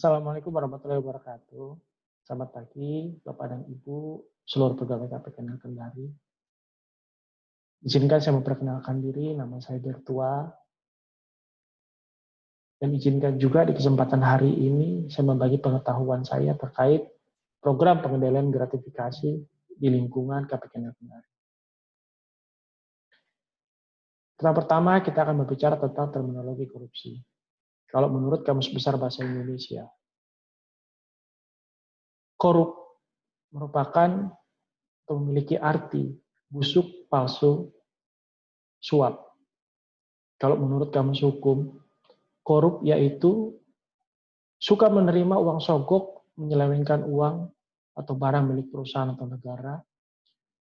Assalamualaikum warahmatullahi wabarakatuh. Selamat pagi, Bapak dan Ibu, seluruh pegawai KPK Kendari. Izinkan saya memperkenalkan diri, nama saya Bertua, dan izinkan juga di kesempatan hari ini saya membagi pengetahuan saya terkait program pengendalian gratifikasi di lingkungan KPK Kendari. Pertama, kita akan berbicara tentang terminologi korupsi. Kalau menurut Kamus Besar Bahasa Indonesia, korup merupakan atau memiliki arti busuk, palsu, suap. Kalau menurut Kamus Hukum, korup yaitu suka menerima uang sogok, menyelewengkan uang atau barang milik perusahaan atau negara,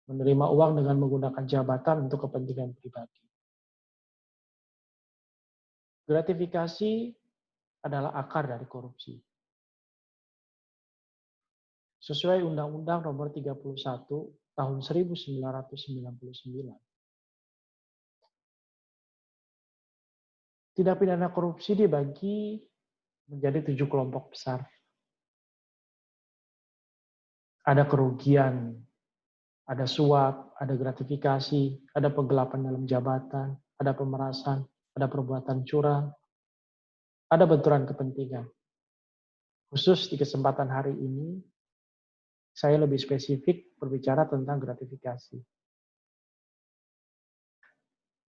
menerima uang dengan menggunakan jabatan untuk kepentingan pribadi. Gratifikasi adalah akar dari korupsi. Sesuai Undang-Undang Nomor 31 Tahun 1999. Tindak pidana korupsi dibagi menjadi 7 kelompok besar. Ada kerugian, ada suap, ada gratifikasi, ada penggelapan dalam jabatan, ada pemerasan, ada perbuatan curang, ada benturan kepentingan. Khusus di kesempatan hari ini, saya lebih spesifik berbicara tentang gratifikasi.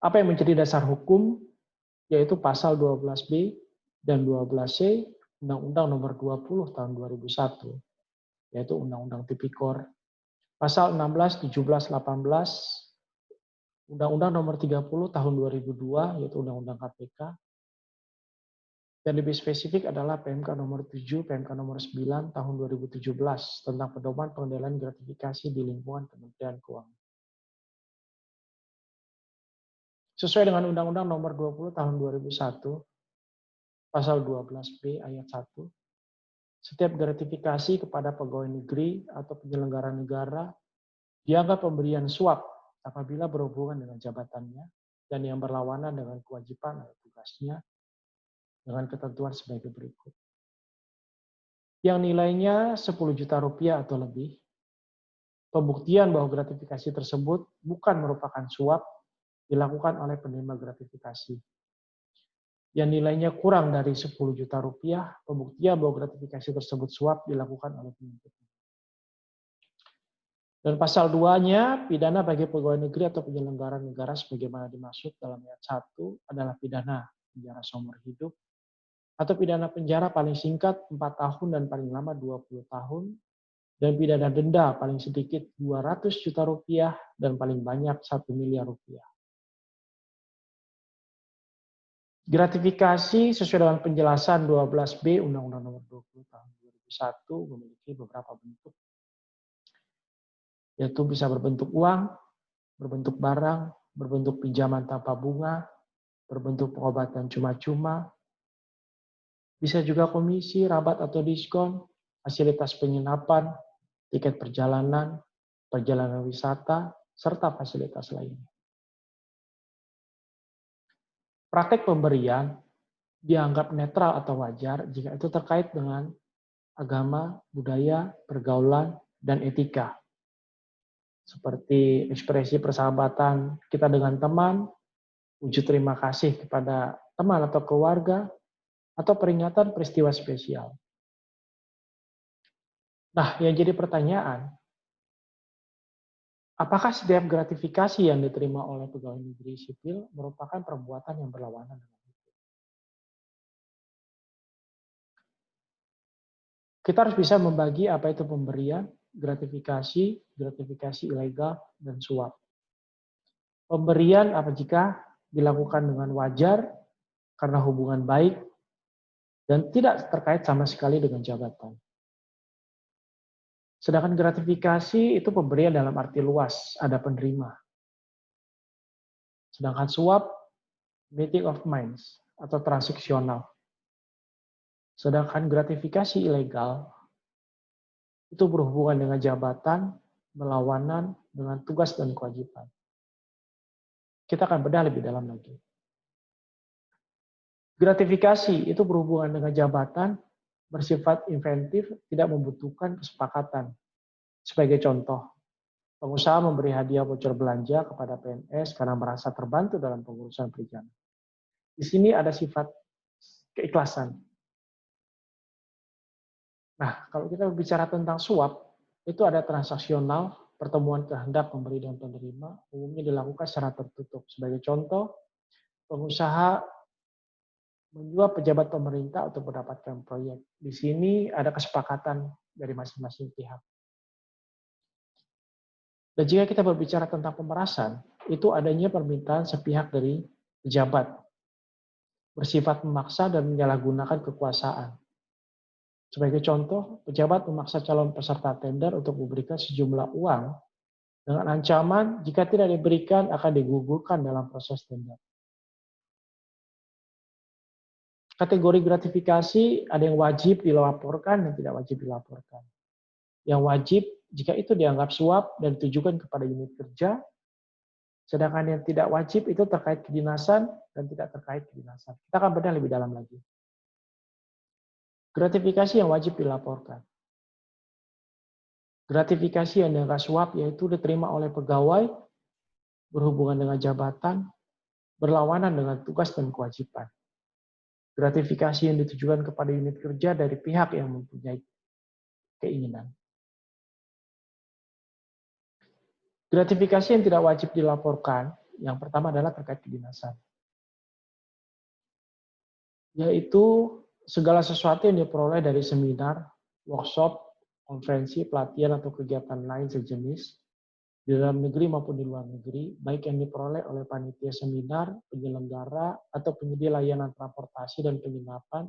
Apa yang menjadi dasar hukum, yaitu pasal 12B dan 12C Undang-Undang Nomor 20 Tahun 2001, yaitu Undang-Undang Tipikor. Pasal 16, 17, 18, Undang-Undang Nomor 30 Tahun 2002, yaitu Undang-Undang KPK. Dan lebih spesifik adalah PMK nomor 7, PMK nomor 9 tahun 2017 tentang pedoman pengendalian gratifikasi di lingkungan Kementerian Keuangan. Sesuai dengan Undang-Undang nomor 20 tahun 2001, pasal 12B ayat 1, setiap gratifikasi kepada pegawai negeri atau penyelenggara negara dianggap pemberian suap apabila berhubungan dengan jabatannya dan yang berlawanan dengan kewajiban atau tugasnya dengan ketentuan sebagai berikut. Yang nilainya 10 juta rupiah atau lebih, pembuktian bahwa gratifikasi tersebut bukan merupakan suap dilakukan oleh penerima gratifikasi. Yang nilainya kurang dari 10 juta rupiah, pembuktian bahwa gratifikasi tersebut suap dilakukan oleh penuntut. Dan pasal 2-nya, pidana bagi pegawai negeri atau penyelenggara negara sebagaimana dimaksud dalam ayat 1 adalah pidana penjara seumur hidup atau pidana penjara paling singkat 4 tahun dan paling lama 20 tahun, dan pidana denda paling sedikit 200 juta rupiah dan paling banyak 1 miliar rupiah. Gratifikasi sesuai dengan penjelasan 12B Undang-Undang Nomor 20 Tahun 2001 memiliki beberapa bentuk, yaitu bisa berbentuk uang, berbentuk barang, berbentuk pinjaman tanpa bunga, berbentuk pengobatan cuma-cuma, bisa juga komisi, rabat atau diskon, fasilitas penginapan, tiket perjalanan, perjalanan wisata, serta fasilitas lainnya. Praktek pemberian dianggap netral atau wajar jika itu terkait dengan agama, budaya, pergaulan, dan etika. Seperti ekspresi persahabatan kita dengan teman, wujud terima kasih kepada teman atau keluarga, atau peringatan peristiwa spesial. Nah, yang jadi pertanyaan, apakah setiap gratifikasi yang diterima oleh pegawai negeri sipil merupakan perbuatan yang berlawanan dengan hukum? Kita harus bisa membagi apa itu pemberian, gratifikasi ilegal, dan suap. Pemberian apa jika dilakukan dengan wajar, karena hubungan baik, dan tidak terkait sama sekali dengan jabatan. Sedangkan gratifikasi itu pemberian dalam arti luas, ada penerima. Sedangkan suap, meeting of minds, atau transaksional. Sedangkan gratifikasi ilegal, itu berhubungan dengan jabatan, berlawanan dengan tugas dan kewajiban. Kita akan bedah lebih dalam lagi. Gratifikasi itu berhubungan dengan jabatan bersifat inventif, tidak membutuhkan kesepakatan. Sebagai contoh, pengusaha memberi hadiah voucher belanja kepada PNS karena merasa terbantu dalam pengurusan perizinan. Di sini ada sifat keikhlasan. Nah, kalau kita berbicara tentang suap, itu ada transaksional, pertemuan kehendak pemberi dan penerima, umumnya dilakukan secara tertutup. Sebagai contoh, pengusaha menjual pejabat pemerintah untuk mendapatkan proyek. Di sini ada kesepakatan dari masing-masing pihak. Dan jika kita berbicara tentang pemerasan, itu adanya permintaan sepihak dari pejabat, bersifat memaksa dan menyalahgunakan kekuasaan. Sebagai contoh, pejabat memaksa calon peserta tender untuk memberikan sejumlah uang dengan ancaman jika tidak diberikan akan digugurkan dalam proses tender. Kategori gratifikasi ada yang wajib dilaporkan dan tidak wajib dilaporkan. Yang wajib jika itu dianggap suap dan ditujukan kepada unit kerja, sedangkan yang tidak wajib itu terkait kedinasan dan tidak terkait kedinasan. Kita akan bedah lebih dalam lagi. Gratifikasi yang wajib dilaporkan. Gratifikasi yang dianggap suap yaitu diterima oleh pegawai, berhubungan dengan jabatan, berlawanan dengan tugas dan kewajiban. Gratifikasi yang ditujukan kepada unit kerja dari pihak yang mempunyai keinginan. Gratifikasi yang tidak wajib dilaporkan, yang pertama adalah terkait kedinasan. Yaitu segala sesuatu yang diperoleh dari seminar, workshop, konferensi, pelatihan, atau kegiatan lain sejenis, di dalam negeri maupun di luar negeri, baik yang diperoleh oleh panitia seminar, penyelenggara, atau penyedia layanan transportasi dan penginapan,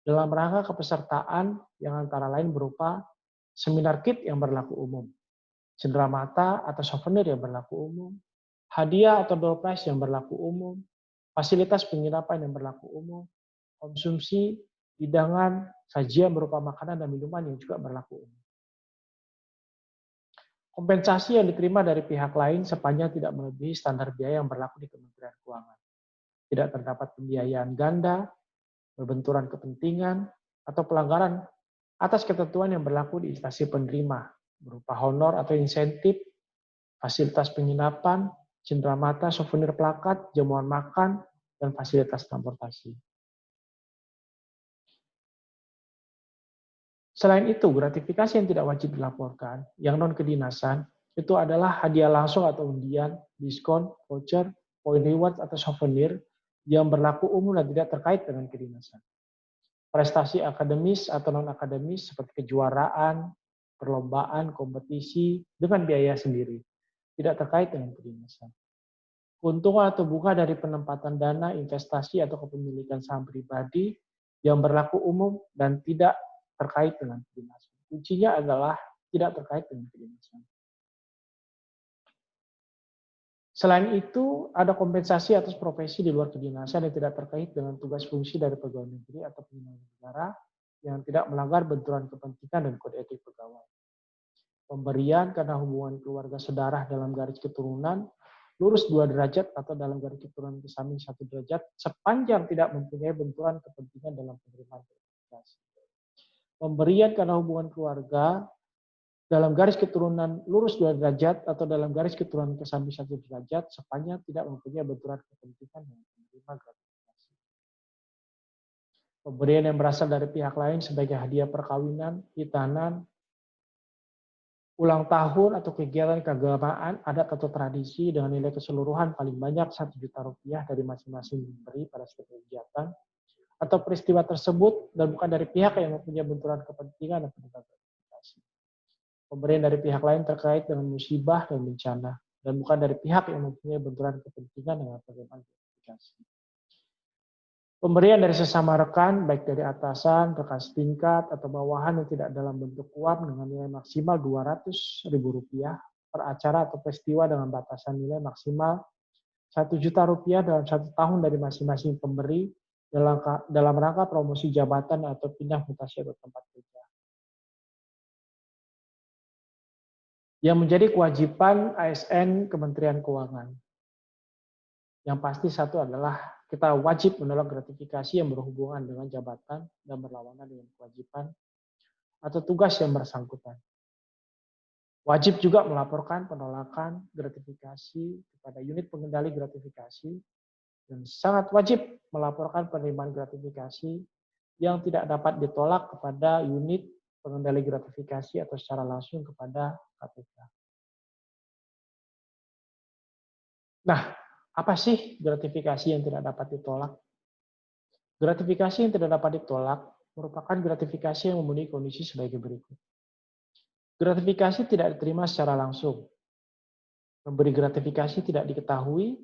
dalam rangka kepesertaan yang antara lain berupa seminar kit yang berlaku umum, cenderamata atau souvenir yang berlaku umum, hadiah atau door prize yang berlaku umum, fasilitas penginapan yang berlaku umum, konsumsi, hidangan, sajian berupa makanan dan minuman yang juga berlaku umum. Kompensasi yang diterima dari pihak lain sepanjang tidak melebihi standar biaya yang berlaku di Kementerian Keuangan. Tidak terdapat pembiayaan ganda, berbenturan kepentingan, atau pelanggaran atas ketentuan yang berlaku di instansi penerima, berupa honor atau insentif, fasilitas penginapan, cenderamata, souvenir plakat, jamuan makan, dan fasilitas transportasi. Selain itu, gratifikasi yang tidak wajib dilaporkan, yang non-kedinasan, itu adalah hadiah langsung atau undian, diskon, voucher, poin reward atau souvenir yang berlaku umum dan tidak terkait dengan kedinasan. Prestasi akademis atau non-akademis seperti kejuaraan, perlombaan, kompetisi dengan biaya sendiri, tidak terkait dengan kedinasan. Keuntungan atau bunga dari penempatan dana, investasi atau kepemilikan saham pribadi yang berlaku umum dan tidak terkait dengan kedinasan. Kuncinya adalah tidak terkait dengan kedinasan. Selain itu, ada kompensasi atas profesi di luar kedinasan yang tidak terkait dengan tugas fungsi dari pegawai negeri atau penyelenggara negara yang tidak melanggar benturan kepentingan dan kode etik pegawai. Pemberian karena hubungan keluarga sedarah dalam garis keturunan lurus 2 derajat atau dalam garis keturunan ke samping 1 derajat sepanjang tidak mempunyai benturan kepentingan dalam penerimaan gratifikasi. Pemberian karena hubungan keluarga dalam garis keturunan lurus 2 derajat atau dalam garis keturunan ke samping 1 derajat sepanjang tidak mempunyai benturan kepentingan dengan penerima gratifikasi. Pemberian yang berasal dari pihak lain sebagai hadiah perkawinan, hitanan, ulang tahun atau kegiatan keagamaan, adat atau tradisi dengan nilai keseluruhan paling banyak Rp1.000.000 dari masing-masing pemberi pada setiap kegiatan, atau peristiwa tersebut dan bukan dari pihak yang mempunyai benturan kepentingan dan penerima gratifikasi. Pemberian dari pihak lain terkait dengan musibah dan bencana, dan bukan dari pihak yang mempunyai benturan kepentingan dengan penerima gratifikasi. Pemberian dari sesama rekan, baik dari atasan, rekan setingkat, atau bawahan yang tidak dalam bentuk uang dengan nilai maksimal Rp200.000 per acara atau peristiwa dengan batasan nilai maksimal Rp1.000.000 dalam 1 tahun dari masing-masing pemberi dalam rangka promosi jabatan atau pindah mutasi atau tempat kerja. Yang menjadi kewajiban ASN Kementerian Keuangan. Yang pasti satu adalah kita wajib menolak gratifikasi yang berhubungan dengan jabatan dan berlawanan dengan kewajiban atau tugas yang bersangkutan. Wajib juga melaporkan penolakan gratifikasi kepada unit pengendali gratifikasi dan sangat wajib melaporkan penerimaan gratifikasi yang tidak dapat ditolak kepada unit pengendali gratifikasi atau secara langsung kepada KPK. Nah, apa sih gratifikasi yang tidak dapat ditolak? Gratifikasi yang tidak dapat ditolak merupakan gratifikasi yang memenuhi kondisi sebagai berikut. Gratifikasi tidak diterima secara langsung. Memberi gratifikasi tidak diketahui.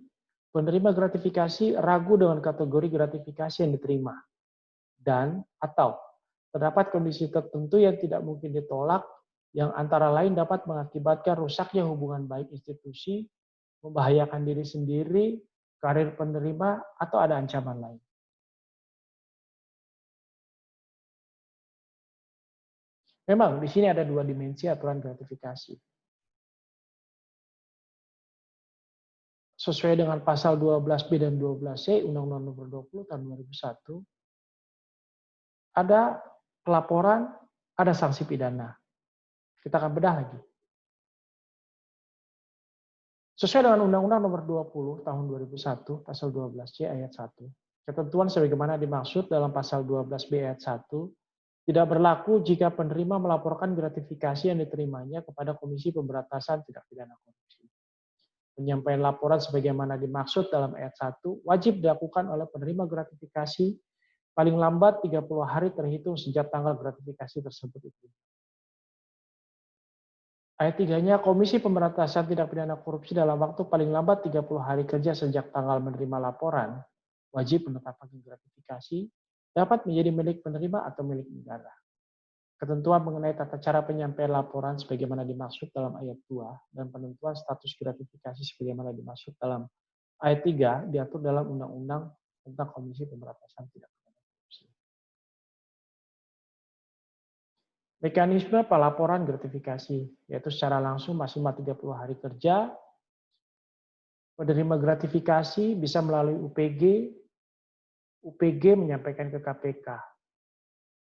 Penerima gratifikasi ragu dengan kategori gratifikasi yang diterima. Dan atau terdapat kondisi tertentu yang tidak mungkin ditolak yang antara lain dapat mengakibatkan rusaknya hubungan baik institusi, membahayakan diri sendiri, karir penerima, atau ada ancaman lain. Memang di sini ada dua dimensi aturan gratifikasi. Sesuai dengan pasal 12B dan 12C Undang-Undang Nomor 20 Tahun 2001, ada pelaporan, ada sanksi pidana. Kita akan bedah lagi. Sesuai dengan Undang-Undang Nomor 20 Tahun 2001 Pasal 12C ayat 1, ketentuan sebagaimana dimaksud dalam pasal 12B ayat 1 tidak berlaku jika penerima melaporkan gratifikasi yang diterimanya kepada Komisi Pemberantasan Tindak Pidana Korupsi. Penyampaian laporan sebagaimana dimaksud dalam ayat 1 wajib dilakukan oleh penerima gratifikasi paling lambat 30 hari terhitung sejak tanggal gratifikasi tersebut diterima. Ayat 3-nya, Komisi Pemberantasan Tindak Pidana Korupsi dalam waktu paling lambat 30 hari kerja sejak tanggal menerima laporan wajib menetapkan gratifikasi dapat menjadi milik penerima atau milik negara. Ketentuan mengenai tata cara penyampaian laporan sebagaimana dimaksud dalam ayat 2 dan penentuan status gratifikasi sebagaimana dimaksud dalam ayat 3 diatur dalam Undang-Undang tentang Komisi Pemberantasan Tindak Pidana Korupsi. Mekanisme pelaporan gratifikasi, yaitu secara langsung maksimal 30 hari kerja, penerima gratifikasi bisa melalui UPG menyampaikan ke KPK.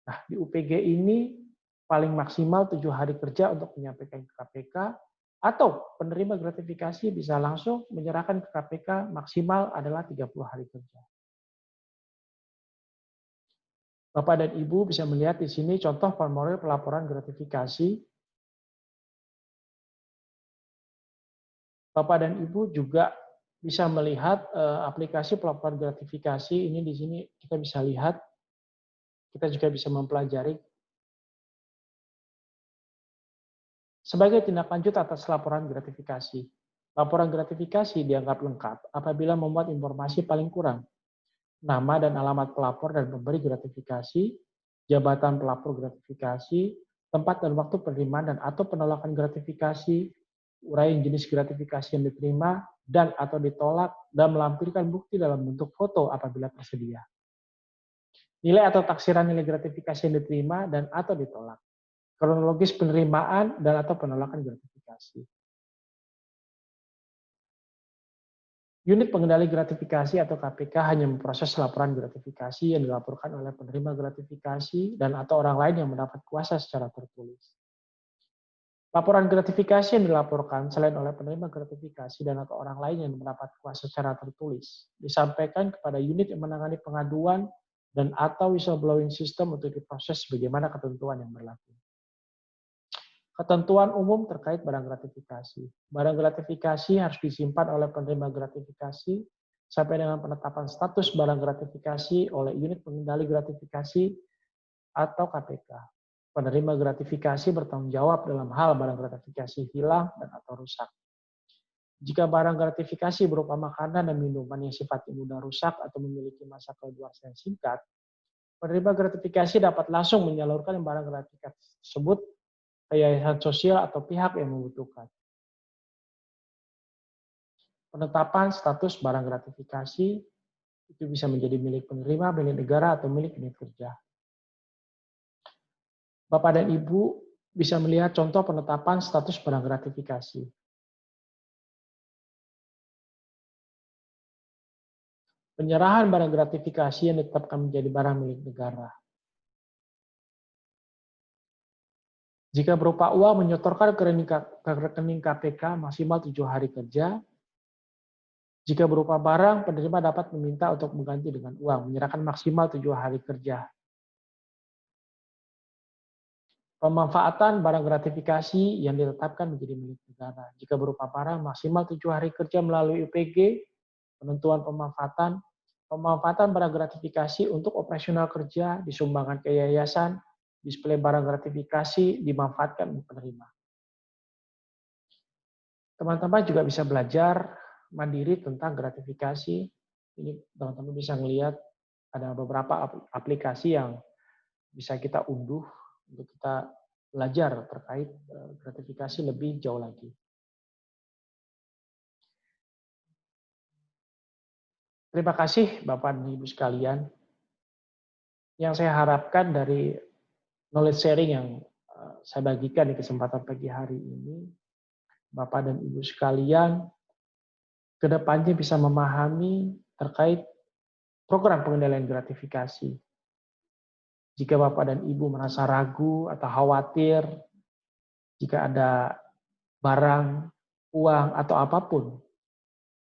Nah, di UPG ini paling maksimal 7 hari kerja untuk menyampaikan ke KPK, atau penerima gratifikasi bisa langsung menyerahkan ke KPK maksimal adalah 30 hari kerja. Bapak dan Ibu bisa melihat di sini contoh formulir pelaporan gratifikasi. Bapak dan Ibu juga bisa melihat aplikasi pelaporan gratifikasi ini di sini kita bisa lihat. Kita juga bisa mempelajari. Sebagai tindak lanjut atas laporan gratifikasi. Laporan gratifikasi dianggap lengkap apabila memuat informasi paling kurang nama dan alamat pelapor dan pemberi gratifikasi, jabatan pelapor gratifikasi, tempat dan waktu penerimaan dan atau penolakan gratifikasi, uraian jenis gratifikasi yang diterima dan atau ditolak, dan melampirkan bukti dalam bentuk foto apabila tersedia. Nilai atau taksiran nilai gratifikasi yang diterima dan atau ditolak. Kronologis penerimaan dan atau penolakan gratifikasi. Unit pengendali gratifikasi atau KPK hanya memproses laporan gratifikasi yang dilaporkan oleh penerima gratifikasi dan atau orang lain yang mendapat kuasa secara tertulis. Laporan gratifikasi yang dilaporkan selain oleh penerima gratifikasi dan atau orang lain yang mendapat kuasa secara tertulis disampaikan kepada unit yang menangani pengaduan dan atau whistleblowing system untuk diproses sebagaimana ketentuan yang berlaku. Ketentuan umum terkait barang gratifikasi. Barang gratifikasi harus disimpan oleh penerima gratifikasi sampai dengan penetapan status barang gratifikasi oleh unit pengendali gratifikasi atau KPK. Penerima gratifikasi bertanggung jawab dalam hal barang gratifikasi hilang dan atau rusak. Jika barang gratifikasi berupa makanan dan minuman yang sifatnya mudah rusak atau memiliki masa kedaluarsa yang singkat, penerima gratifikasi dapat langsung menyalurkan barang gratifikasi tersebut ke yayasan sosial atau pihak yang membutuhkan. Penetapan status barang gratifikasi itu bisa menjadi milik penerima, milik negara, atau milik unit kerja. Bapak dan Ibu bisa melihat contoh penetapan status barang gratifikasi. Penyerahan barang gratifikasi yang ditetapkan menjadi barang milik negara. Jika berupa uang menyetorkan ke rekening KPK maksimal 7 hari kerja. Jika berupa barang, penerima dapat meminta untuk mengganti dengan uang, menyerahkan maksimal 7 hari kerja. Pemanfaatan barang gratifikasi yang ditetapkan menjadi milik negara. Jika berupa barang, maksimal 7 hari kerja melalui UPG, penentuan pemanfaatan barang gratifikasi untuk operasional kerja, disumbangkan ke yayasan, display barang gratifikasi, dimanfaatkan untuk penerima. Teman-teman juga bisa belajar mandiri tentang gratifikasi. Ini teman-teman bisa melihat ada beberapa aplikasi yang bisa kita unduh untuk kita belajar terkait gratifikasi lebih jauh lagi. Terima kasih Bapak dan Ibu sekalian. Yang saya harapkan dari knowledge sharing yang saya bagikan di kesempatan pagi hari ini, Bapak dan Ibu sekalian, ke depannya bisa memahami terkait program pengendalian gratifikasi. Jika Bapak dan Ibu merasa ragu atau khawatir, jika ada barang, uang, atau apapun,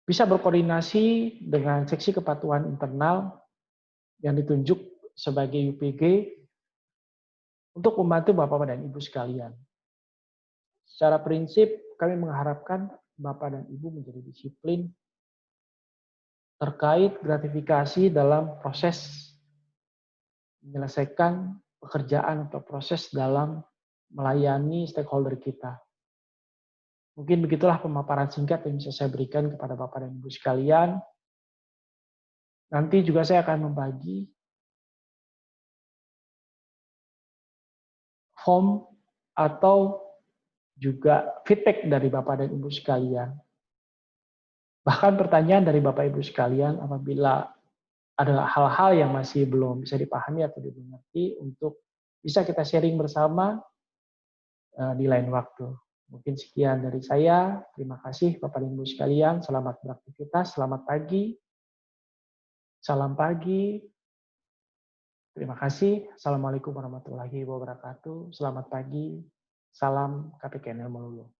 bisa berkoordinasi dengan seksi kepatuhan internal yang ditunjuk sebagai UPG untuk membantu Bapak dan Ibu sekalian. Secara prinsip, kami mengharapkan Bapak dan Ibu menjadi disiplin terkait gratifikasi dalam proses menyelesaikan pekerjaan atau proses dalam melayani stakeholder kita. Mungkin begitulah pemaparan singkat yang bisa saya berikan kepada Bapak dan Ibu sekalian. Nanti juga saya akan membagi form atau juga feedback dari Bapak dan Ibu sekalian. Bahkan pertanyaan dari Bapak Ibu sekalian apabila ada hal-hal yang masih belum bisa dipahami atau dimengerti untuk bisa kita sharing bersama di lain waktu. Mungkin sekian dari saya. Terima kasih Bapak dan Ibu sekalian. Selamat beraktivitas, selamat pagi. Salam pagi. Terima kasih. Assalamualaikum warahmatullahi wabarakatuh. Selamat pagi. Salam KPKNL Melulu.